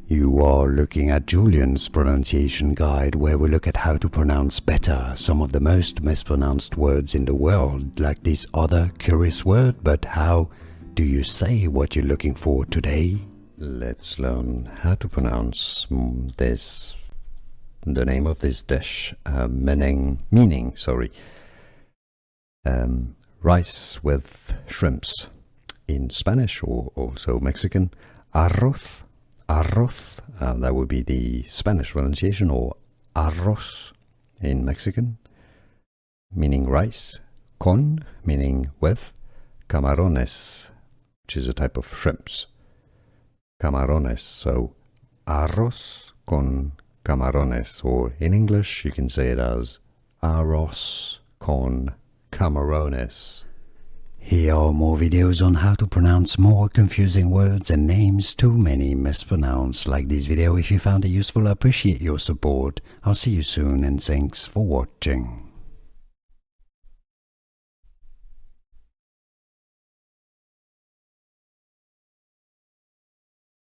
You are looking at Julian's pronunciation guide, where we look at how to pronounce better some of the most mispronounced words in the world, like this other curious word. But how do you say what you're looking for today? Let's learn how to pronounce the name of this dish, meaning rice with shrimps. In Spanish or also Mexican, arroz. That would be the Spanish pronunciation, or arroz in Mexican, meaning rice. Con, meaning with. Camarones, which is a type of shrimps. Camarones, so arroz con camarones, or in English you can say it as arroz con camarones. Here are more videos on how to pronounce more confusing words and names too many mispronounced. Like this video if you found it useful. I appreciate your support. I'll see you soon, and thanks for watching.